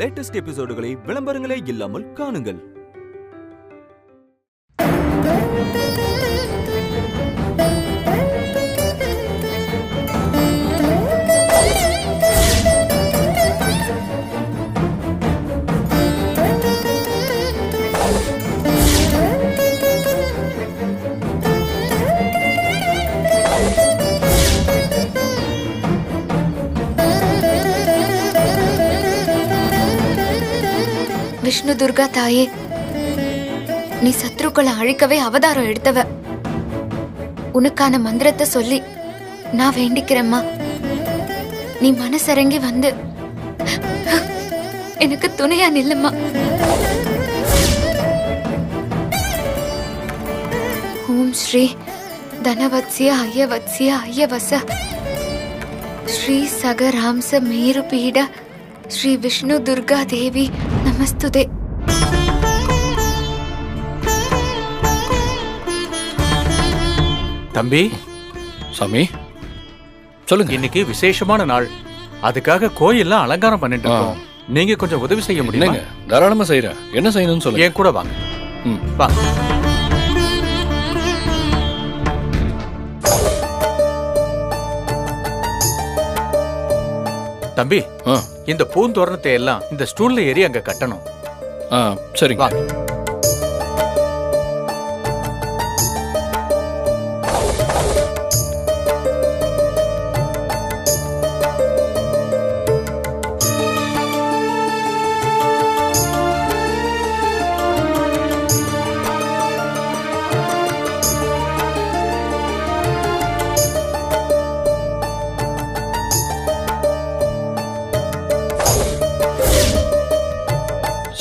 Latest எபிசோடுகளை விளம்பரங்களே இல்லாமல் காணுங்கள். விஷ்ணு துர்கா தாயே, நீ சத்ருக்களை அழிக்கவே அவதாரம் எடுத்தவ. உனக்கான மந்திரத்தை சொல்லி நான் வேண்டிக்கிறேம்மா. நீ மனசரங்கி வந்து எனக்கு துணையா நில்லுமா. ஓம் ஸ்ரீ தனவத்ஸ்ய ஐயவத்ஸ்ய ஐயவச ஸ்ரீ சகராம்ச மேருபீட ஸ்ரீ விஷ்ணு துர்கா தேவி நமஸ்துதே. தம்பி, சாமி சொல்லுங்க. இன்னைக்கு விசேஷமான நாள், அதுக்காக கோயில்லாம் அலங்காரம் பண்ணிட்டு இருக்கோம். நீங்க கொஞ்சம் உதவி செய்ய முடியுமா? தாராளமா செய்யறேன். என்ன செய்யணும்னு சொல்லுங்க. என் கூட வாங்க. வாங்க. தம்பி, இந்த பூந்தோரணத்தை எல்லாம் இந்த ஸ்டூல்ல ஏறி அங்க கட்டணும். சரிங்க.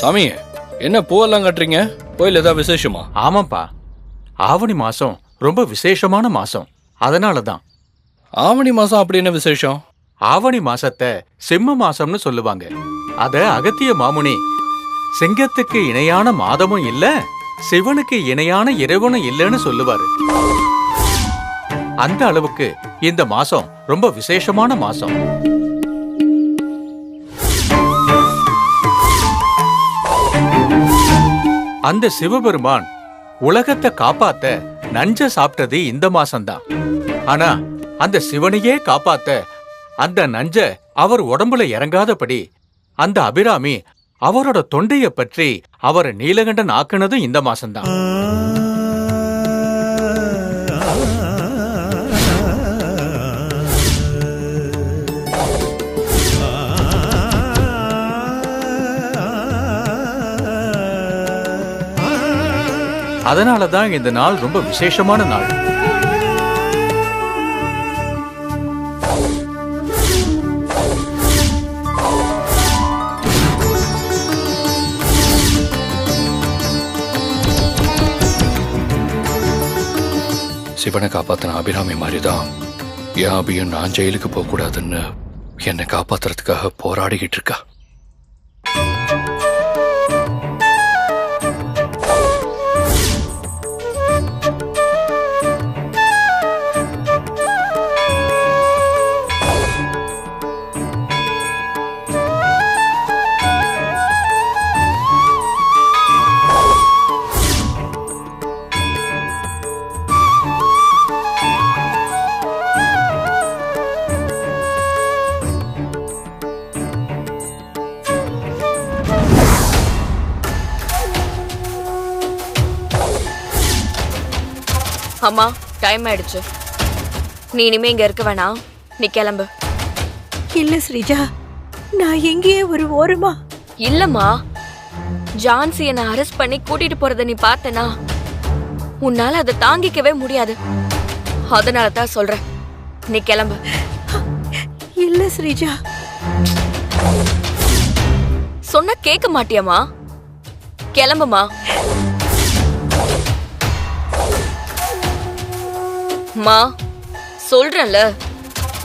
சாமி, என்ன பூவெல்லாம் கட்டுறீங்க? கோயில் ஏதாவது விசேஷமா? ஆமாப்பா, ஆவணி மாசம் ரொம்ப விசேஷமான மாசம், அதனாலதான். ஆவணி மாசம் அப்படி என்ன விசேஷம்? ஆவணி மாசத்தை சிம்ம மாசம்னு சொல்லுவாங்க. அத அகத்திய மாமுனி சிங்கத்துக்கு இணையான மாதமும் இல்ல, சிவனுக்கு இணையான இறைவனும் இல்லைன்னு சொல்லுவாரு. அந்த அளவுக்கு இந்த மாசம் ரொம்ப விசேஷமான மாசம். அந்த சிவபெருமான் உலகத்தை காப்பாத்த நஞ்ச சாப்பிட்டது இந்த மாசம்தான். ஆனா அந்த சிவனையே காப்பாத்த அந்த நஞ்ச அவர் உடம்புல இறங்காதபடி அந்த அபிராமி அவரோட தொண்டைய பற்றி அவரை நீலகண்டன் ஆக்குனது இந்த மாசம்தான். அதனாலதான் இந்த நாள் ரொம்ப விசேஷமான நாள். சிவனை காப்பாத்தின அபிராமி மாதிரிதான் என் அபியும் நான் ஜெயிலுக்கு போக கூடாதுன்னு என்னை காப்பாத்துறதுக்காக போராடிக்கிட்டு இருக்கா. அம்மா, டைம் ஆயிடுச்சு. நீ இனிமே இங்க இருக்க வேணாம், நீ கிளம்பு. இல்ல ஸ்ரீஜா, நான் எங்கேயே ஒரு ஓரமா. இல்லம்மா, ஜான்சி என்ன அரெஸ்ட் பண்ணி கூட்டிட்டு போறத நீ பார்த்தனா உன்னால அதை தாங்கிக்கவே முடியாது. அதனால தான் சொல்றேன், நீ கிளம்பு. இல்ல ஸ்ரீஜா, சொன்னா கேட்க மாட்டியம்மா? கிளம்புமா. மா, சொல்றேன்ல,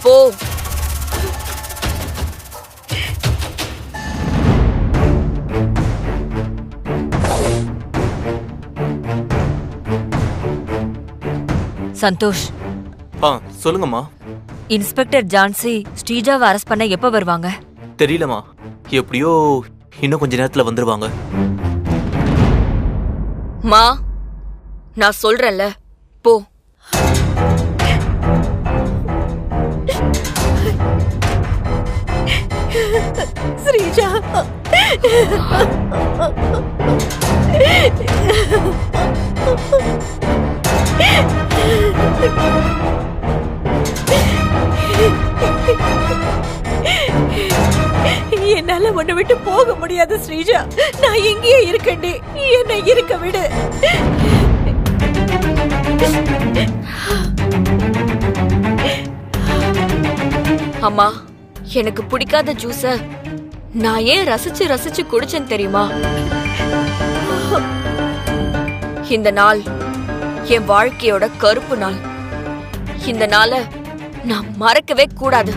போ. சந்தோஷ். சொல்லுங்கம்மா. இன்ஸ்பெக்டர் ஜான்சி ஸ்ரீஜாவை அரெஸ்ட் பண்ண எப்ப வருவாங்க? தெரியலம்மா, எப்படியோ இன்னும் கொஞ்ச நேரத்துல வந்துருவாங்க. மா, நான் சொல்றேன்ல, போ. ஸ்ரீஜா, என்னால உன்னை விட்டு போக முடியாது ஸ்ரீஜா. நான் இங்கேயே இருக்கேன்டி, என்னை இருக்க விடு. அம்மா, எனக்கு பிடிக்காத ஜூஸ நான் ஏன் ரசிச்சு ரசிச்சு குடிச்சேன் தெரியுமா? இந்த நாள் என் வாழ்க்கையோட கருப்பு நாள். இந்த நாளை நான் மறக்கவே கூடாது.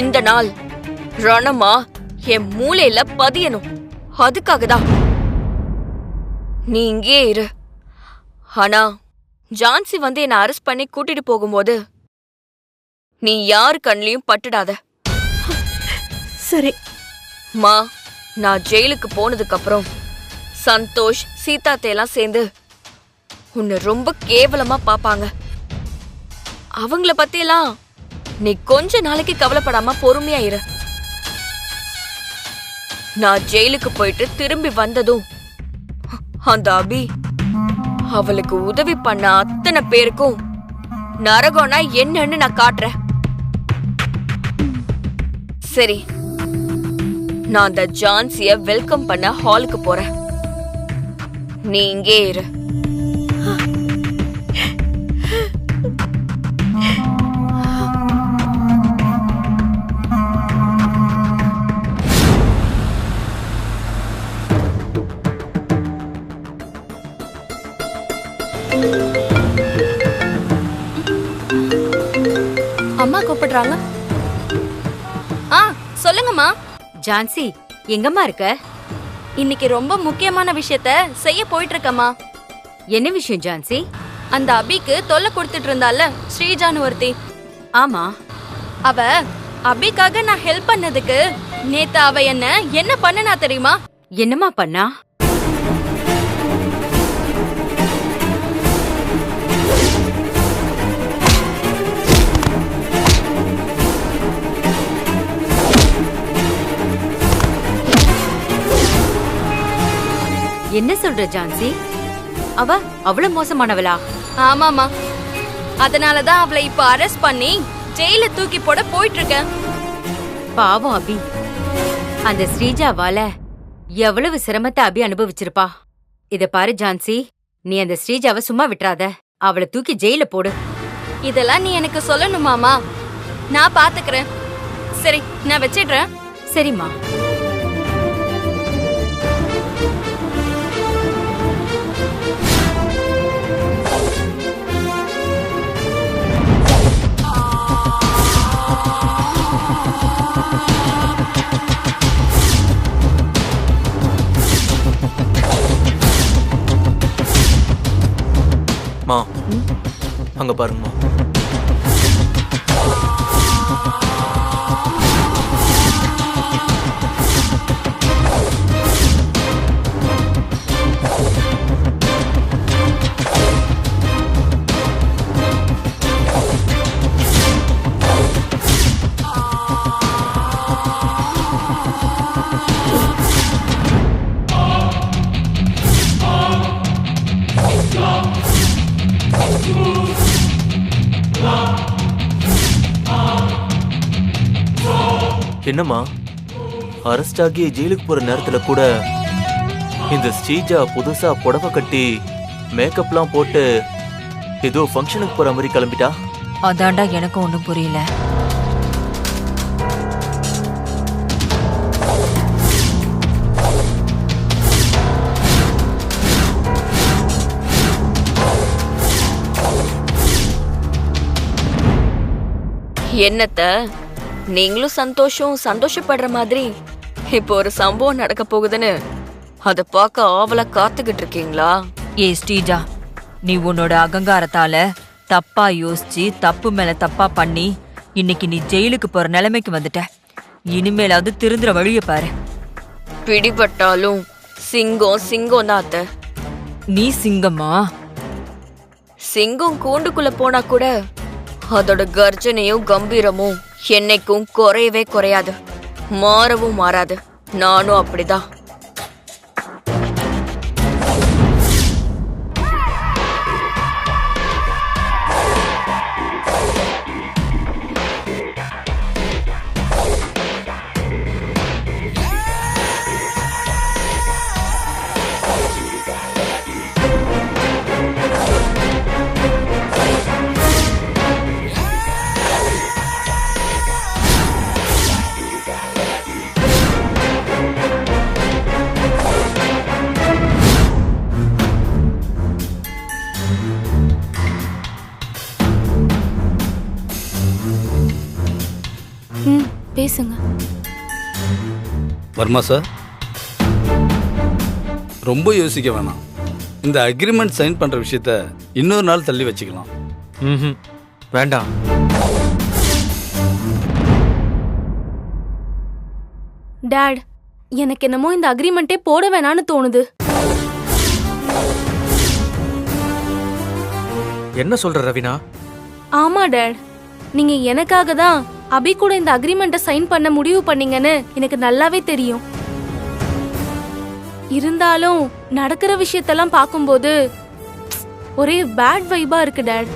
இந்த நாள் ரணமா என் மூளையில பதியணும். அதுக்காக தான் நீ இங்கே இரு. ஆனா ஜான்சி வந்து என்னை அரெஸ்ட் பண்ணி கூட்டிட்டு போகும்போது நீ யார் கண்ணிலையும் பட்டுடாத. சரி மா, நான் ஜெயிலுக்கு போனதுக்கு அப்புறம் சந்தோஷ், சீதாத்தையெல்லாம் சேர்ந்து உன்னை ரொம்ப கேவலமா பாப்பாங்க. அவங்கள பத்தியெல்லாம் நீ கொஞ்ச நாளைக்கு கவலைப்படாம பொறுமையா இரு. நான் ஜெயிலுக்கு போயிட்டு திரும்பி வந்ததும் அந்த அபி அவளுக்கு உதவி பண்ண அத்தனை பேருக்கும் நரகம்னா என்னன்னு நான் காட்டுறேன். சரி, நான் அந்த ஜான்சிய வெல்கம் பண்ண ஹாலுக்கு போறேன். நீ இங்கே இரு. அம்மா கூப்பிடுறாங்க. சொல்லுங்கம்மா. ஜான்சி, எங்கம்மா இருக்க? இன்னைக்கு ரொம்ப முக்கியமான விஷயத்த செய்ய போயிட்டு இருக்கம்மா. என்ன விஷயம் ஜான்சி? அந்த அபிக்கு தொல்லை கொடுத்துட்டு இருந்தால ஸ்ரீஜான்னு ஒருத்தி. ஆமா, அவ அபிக்காக நான் ஹெல்ப் பண்ணதுக்கு நேத்து அவ என்ன பண்ணனா தெரியுமா? என்னம்மா பண்ணா? என்ன சொல்ற ஜான்சி? அவ அவ்வளவு மோசமானவளா? ஆமாமா, அதனாலதான் அவளை இப்ப அரெஸ்ட் பண்ணி ஜெயில தூக்கி போட போயிட்டு இருக்கேன். பாவம் அபி. அந்த ஸ்ரீஜாவால எவ்வளவு சிரமத்தை அபி அனுபவிச்சிருப்பா. இத பாரு ஜான்சி, நீ அந்த ஸ்ரீஜாவை சும்மா விட்டுறாத. அவளை தூக்கி ஜெயில போடு. இதெல்லாம் நீ எனக்கு சொல்லணுமாமா? நான் பாத்துக்கிறேன். சரி, நான் வச்சிடுறேன். சரிம்மா. மா, அங்க பாருங்கம்மா. என்னம்மா, அரெஸ்ட் ஆகி ஜெயிலுக்கு போற நேரத்துல கூட இந்த ஸ்ரீஜா புதுசா புடவை கட்டி மேக்கப்லாம் போட்டு ஏதோ ஃபங்க்ஷனுக்கு போற மாதிரி கிளம்பிட்டா? அதாண்டா எனக்கு ஒண்ணும் புரியல. என்னத்த நீங்களும் சந்தோஷப்படுற மாதிரி இப்போ ஒரு சம்பவம் நடக்க போகுதுன்னு அத பார்க்க ஆவலா காத்துக்கிட்டு இருக்கீங்களா? ஏ ஸ்ரீஜா, நீ உன்னோட அகங்காரத்தால தப்பா யோசிச்சு தப்பு மேல தப்பா பண்ணி இன்னைக்கு நீ ஜெயிலுக்கு போற நிலைமைக்கு வந்துட்ட. இனிமேலாவது திருந்துற வழிய பாரு. பிடிபட்டாலும் சிங்கம் சிங்கம் தான் அத்தை. நீ சிங்கம்மா? சிங்கம் கூண்டுக்குள்ள போனா கூட அதோட கர்ஜனையும் கம்பீரமும் என்னைக்கும் குறையவே குறையாது, மாறவும் மாறாது. நானும் அப்படிதான். பேசுங்க. வர்மா சார், ரொம்ப யோசிக்க வேணாம். இந்த அக்ரிமெண்ட் சைன் பண்ற விஷயத்த இன்னொரு நாள் தள்ளி வச்சுக்கலாம். வேண்டாம். டாட், எனக்கு என்னமோ இந்த அக்ரிமெண்ட்டே போட வேணான்னு தோணுது. என்ன சொல்ற ரவினா? ஆமா டாட், நீங்க எனக்காக தான் அபி கூட இந்த அக்ரிமெண்ட்டை சைன் பண்ண முடிவு பண்ணீங்கன்னு எனக்கு நல்லாவே தெரியும். இருந்தாலும் நடக்கிற விஷயத்தெல்லாம் பார்க்கும்போது ஒரே பேட் வைபா இருக்கு டாட்.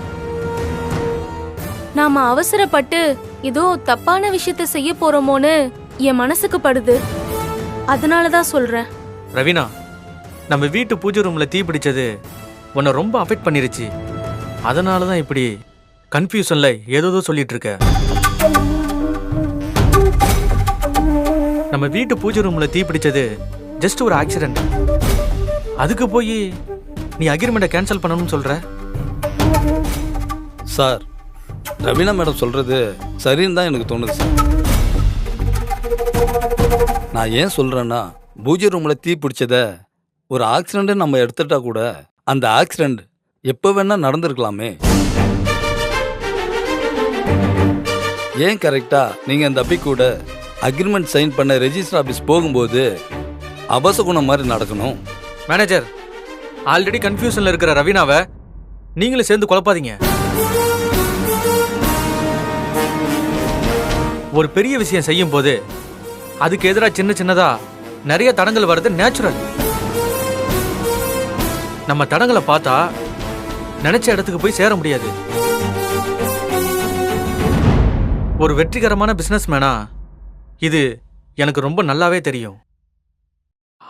நாம அவசரப்பட்டு ஏதோ தப்பான விஷயத்த செய்ய போறோமோன்னு என் மனசுக்கு படுது. அதனாலதான் சொல்றேன். ரவினா, நம்ம வீட்டு பூஜை ரூம்ல தீ பிடிச்சது உன்னை ரொம்ப அஃபெக்ட் பண்ணிருச்சு. அதனாலதான் இப்படி கன்ஃபியூஷன்ல ஏதோ சொல்லிட்டு இருக்க. நம்ம வீட்டு பூஜை ரூம்ல தீ பிடிச்சது ஜஸ்ட் ஒரு ஆக்சிடென்ட். அதுக்கு போய் நீ அக்ரிமெண்ட்டை கேன்சல் பண்ணணும்னு சொல்ற? சார், ரவீனா மேடம் சொல்றது சரின்னு தான் எனக்கு தோணுது சார். நான் ஏன் சொல்றேன்னா, பூஜை ரூம்ல தீ பிடிச்சத ஒரு ஆக்சிடென்ட் நம்ம எடுத்துட்டா கூட அந்த ஆக்சிடென்ட் எப்போ வேணா நடந்திருக்கலாமே. ஏன் கரெக்டா நீங்க அந்த அபி கூட அக்ரிமெண்ட் சைன் பண்ண ரெஜிஸ்டர் ஆபீஸ் போகும்போது அபசகுணம் மாதிரி நடக்கணும்? மேனேஜர், ஆல்ரெடி கன்ஃபியூஷன்ல இருக்கிற ரவீனாவை நீங்களும் சேர்ந்து குழப்பாதீங்க. ஒரு பெரிய விஷயம் செய்யும் போது அதுக்கு எதிராக சின்ன சின்னதா நிறைய தடங்கள் வர்றது நேச்சுரல். நம்ம தடங்களை பார்த்தா நினைச்ச இடத்துக்கு போய் சேர முடியாது. ஒரு வெற்றிகரமான பிசினஸ் மேனா இது எனக்கு ரொம்ப நல்லாவே தெரியும்.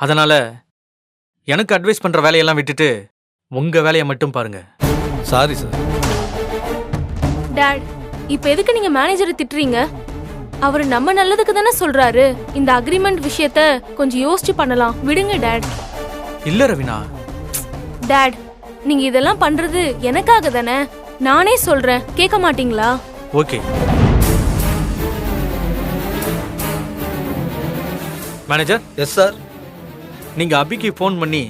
அதனால எனக்கு அட்வைஸ் பண்ற வேலையெல்லாம் விட்டுட்டு உங்க வேலையை மட்டும் பாருங்க. Sorry sir. டாட், இப்ப எதுக்கு நீங்க மேனேஜரை திட்டுறீங்க? அவர் நம்ம நல்லதுக்கு தானே சொல்றாரு. இந்த அக்ரிமெண்ட் விஷயத்த கொஞ்சம் யோசிச்சு பண்ணலாம், விடுங்க டாட். இல்ல ரவினா. டாட், நீங்க இதெல்லாம் பண்றது எனக்காக தானே. நானே சொல்றேன், கேட்க மாட்டீங்களா? Okay manager. Yes sir. நீங்க அபிக்கு ஃபோன் பண்ணி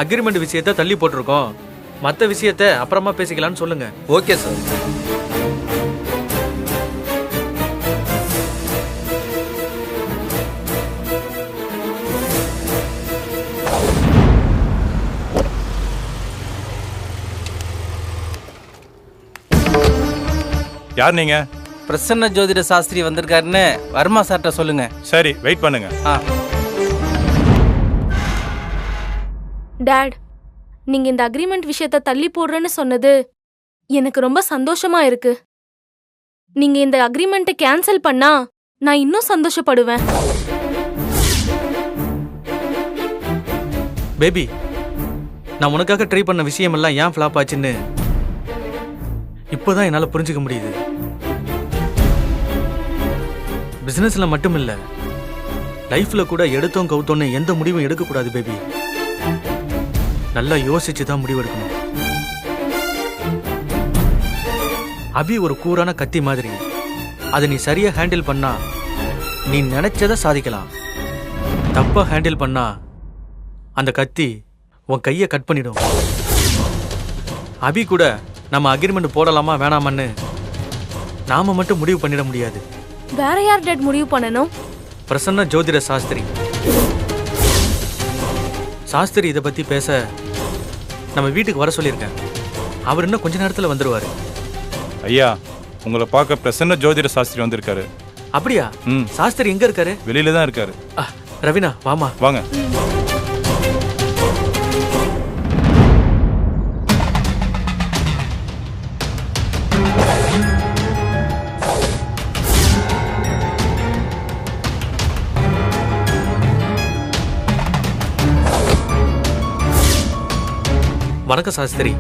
அக்ரிமெண்ட் விஷயத்தை தள்ளி போட்டிருக்கோம், மற்ற விஷயத்தை அப்புறமா பேசிக்கலாம்னு சொல்லுங்க. Okay sir. யார் நீங்க? பிரசன்ன ஜோதிட சாஸ்திரி வந்திருக்காருன்னு வர்மா சார்ட்ட சொல்லுங்க. சரி, வெயிட் பண்ணுங்க. டாட், நீங்க இந்த அக்ரிமெண்ட் விஷயத்த தள்ளி போடுறேன்னு சொன்னது எனக்கு ரொம்ப சந்தோஷமா இருக்கு. நீங்க இந்த அக்ரிமெண்ட்டை கேன்சல் பண்ணா நான் இன்னும் சந்தோஷப்படுவேன். பேபி, நான் உனக்காக ட்ரை பண்ண விஷயமெல்லாம் ஏன் ஃப்ளாப் ஆச்சுன்னு இப்போதான் என்னால புரிஞ்சுக்க முடியுது. பிசினஸ்ல மட்டும் இல்ல, லைஃப்ல கூட எடுத்தோம் கவுத்தோன்னு எந்த முடிவும் எடுக்கக்கூடாது பேபி. நல்லா யோசிச்சு தான் முடிவு எடுக்கணும். அபி ஒரு கூரான கத்தி மாதிரி. அதை நீ சரியா ஹேண்டில் பண்ணா நீ நினைச்சதை சாதிக்கலாம். தப்பா ஹேண்டில் பண்ணா அந்த கத்தி உன் கையை கட் பண்ணிடும். அபி கூட நம்ம அக்ரிமெண்ட் போடலாமா வேணாமான்னு நாம மட்டும் முடிவு பண்ணிட முடியாது. வேற யார் டாட் முடிவு பண்ணணும்? பிரசன்ன ஜோதிட சாஸ்திரி. சாஸ்திரி இதை பத்தி பேச நம்ம வீட்டுக்கு வர சொல்லியிருக்கேன். அவர் இன்னும் கொஞ்ச நேரத்துல வந்துருவாரு. ஐயா, உங்களை பார்க்க பிரசன்ன ஜோதிட சாஸ்திரி வந்திருக்காரு. அப்படியா? சாஸ்திரி எங்க இருக்காரு? வெளியில தான் இருக்காரு. ரவினா, வாமா. வாங்க. வணக்கம் சாஸ்திரி.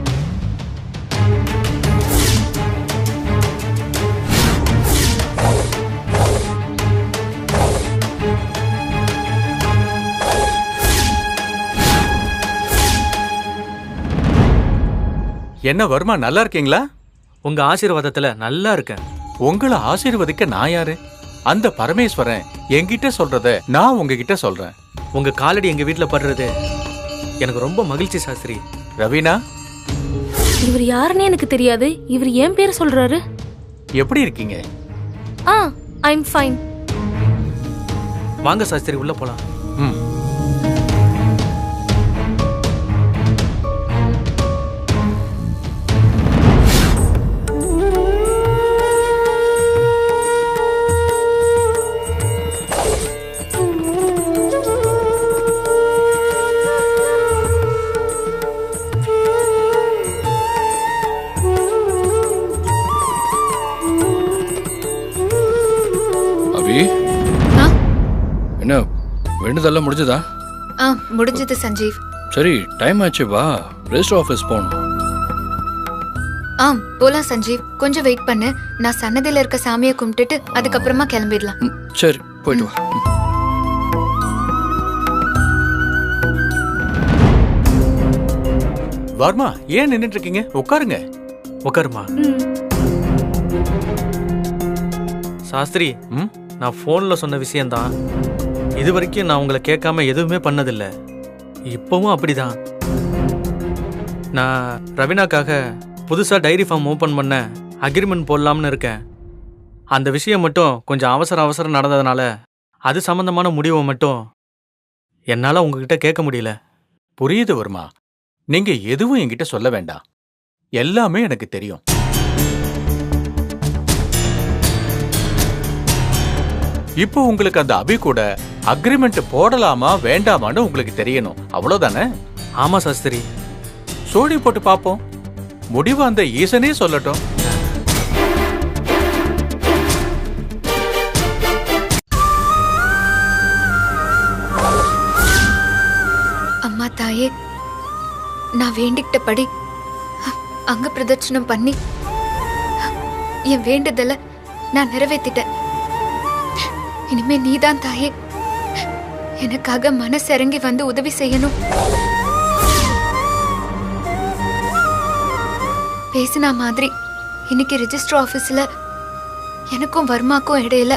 என்ன வர்மா, நல்லா இருக்கீங்களா? உங்க ஆசீர்வாதத்துல நல்லா இருக்கேன். உங்களை ஆசீர்வதிக்க நான் யாரு? அந்த பரமேஸ்வரன் என்கிட்ட சொல்றத நான் உங்ககிட்ட சொல்றேன். உங்க காலடி எங்க வீட்டுல படுறது எனக்கு ரொம்ப மகிழ்ச்சி சாஸ்திரி. ரவீனா, இவர் யாருன்னு எனக்கு தெரியாது. இவர் ஏன் பேர் சொல்றாரு? எப்படி இருக்கீங்க? ஐ அம் ஃபைன். வாங்க சாஸ்திரி, உள்ள போலாம். என்ன வேண்டுதெல்லாம் முடிஞ்சதா? முடிஞ்சது சஞ்சீவ். சரி, டைம் ஆச்சு, வா ரெஜிஸ்டர் ஆஃபீஸ் போகணும். போலாம் சஞ்சீவ். கொஞ்சம் வெயிட் பண்ணு. நான் சன்னதியில இருக்க சாமியை கும்பிட்டுட்டு அதுக்கப்புறமா கிளம்பிடலாம். சரி, போயிட்டு வா. வர்மா, ஏன் நின்னுட்டு இருக்கீங்க? உட்காருங்க. உட்காருமா. சாஸ்திரி, நான் போன்ல சொன்ன விஷயம்தான். இது வரைக்கும் நான் உங்களை கேட்காம எதுவுமே பண்ணதில்ல. இப்பவும் அப்படிதான். நான் ரவீனாக்காக புதுசா டைரி ஃபார்ம் ஓபன் பண்ண அக்ரிமெண்ட் போடலாம்னு இருக்கேன். அந்த விஷயம் மட்டும் கொஞ்சம் அவசரம் நடந்ததுனால அது சம்பந்தமான முடிவை மட்டும் என்னால உங்ககிட்ட கேட்க முடியல. புரியுது வர்மா, நீங்க எதுவும் என்கிட்ட சொல்ல வேண்டாம். எல்லாமே எனக்கு தெரியும். இப்போ உங்களுக்கு அந்த அபி கூட அக்ரிமெண்ட் போடலாமா வேண்டாமான்னு உங்களுக்கு தெரியணும், அவ்வளவுதானே? ஆமா சாஸ்திரி. சோழி போட்டு பாப்போம். முடிவு அந்த ஈசனே சொல்லட்டும். அம்மா தாயே, நான் வேண்டிக்கிட்டபடி அங்க பிரதட்சணம் பண்ணி என் வேண்டுதலை நான் நிறைவேற்றிட்டேன். இனிமே நீதான் தாயே எனக்காக மனசிறங்கி வந்து உதவி செய்யணும். பேசின மாதிரி இன்னைக்கு ரெஜிஸ்டர் ஆபீஸ்ல எனக்கும் வர்மாக்கும் இடையில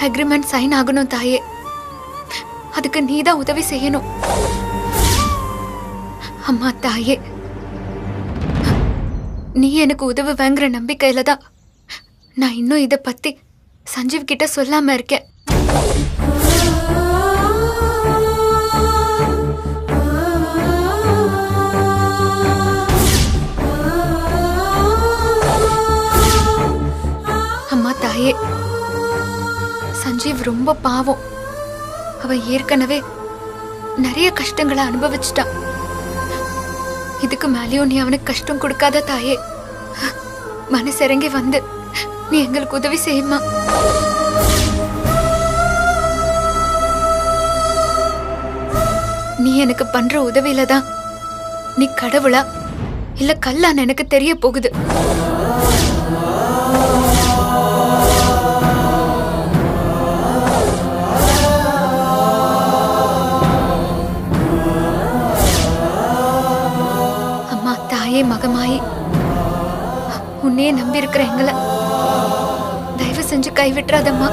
அக்ரிமெண்ட் சைன் ஆகணும் தாயே. அதுக்கு நீதான் உதவி செய்யணும். அம்மா தாயே, நீ எனக்கு உதவுவேங்கிற நம்பிக்கையில தான் நான் இன்னும் இதை பத்தி சஞ்சீவ் கிட்ட சொல்லாம இருக்கேன். அம்மா தாயே, சஞ்சீவ் ரொம்ப பாவம். அவன் ஏற்கனவே நிறைய கஷ்டங்களை அனுபவிச்சுட்டான். இதுக்கு மேலேயும் நீ அவனுக்கு கஷ்டம் கொடுக்காத தாயே. மனசிறங்கி வந்து நீ எங்களுக்கு உதவி செய்யுமா. நீ எனக்கு பண்ற உதவியில தான் நீ கடவுளா இல்ல கல்லான்னு எனக்கு தெரிய போகுது. அம்மா தாயே மகமாயி, உன்னையே நம்பி இருக்கிற எங்களை தயவு செஞ்சு கைவிட்டுறாதம்மா.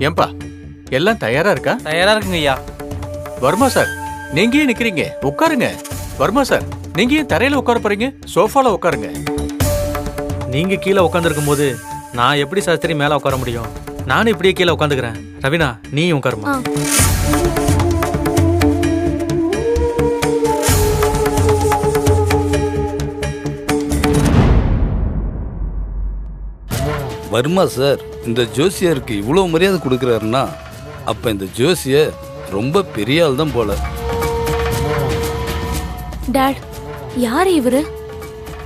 ஏம்பா, எல்லாம் தயாரா இருக்கா? தயாரா இருக்குங்க ஐயா. வர்மா சார், நீங்க ஏன் நிக்கிறீங்க? உட்காருங்க. வர்மா சார், நீங்க ஏன் தரையில உட்கார போறீங்க? சோஃபால உட்காருங்க. நீங்க கீழே உட்காந்துருக்கும் போது நான் எப்படி சாஸ்திரி மேல உட்கார முடியும்? நானும் இப்படியே கீழே உட்காந்துக்கிறேன். ரவினா, நீ உட்காருமா. வர்மா சார் இந்த ஜோசியருக்கு இவ்வளோ மரியாதை கொடுக்குறாருன்னா அப்ப இந்த ஜோசியர் ரொம்ப பெரிய ஆள் தான் போல. டாட், யார் இவரு?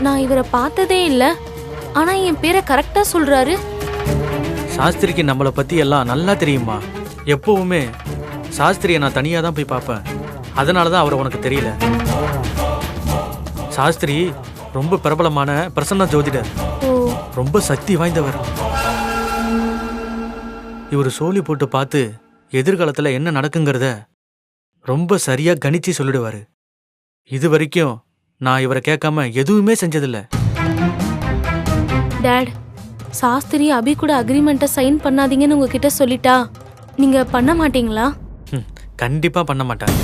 நான் இவரை பார்த்ததே இல்ல. ஆனா என் பேரை கரெக்டா சொல்றாரு. சாஸ்திரிக்கு நம்மளை பத்தி எல்லாம் நல்லா தெரியுமா? எப்பவுமே சாஸ்திரியை நான் தனியா தான் போய் பார்ப்பேன். அதனாலதான் அவரை உனக்கு தெரியல. சாஸ்திரி ரொம்ப பிரபலமான பிரசன்ன ஜோதிடர். ரொம்ப சக்தி வாய்ந்தவர். இவர் சோழி போட்டு பார்த்து எதிர்காலத்துல என்ன நடக்குங்கிறத ரொம்ப சரியா கணிச்சு சொல்லிடுவாரு. இது வரைக்கும் நான் இவரை கேட்காம எதுவுமே செஞ்சதில்ல. டாட், சாஸ்திரி அபி கூட அக்ரிமெண்ட்டை சைன் பண்ணாதீங்கன்னு உங்ககிட்ட சொல்லிட்டா நீங்க பண்ண மாட்டீங்களா? கண்டிப்பா பண்ண மாட்டேன்.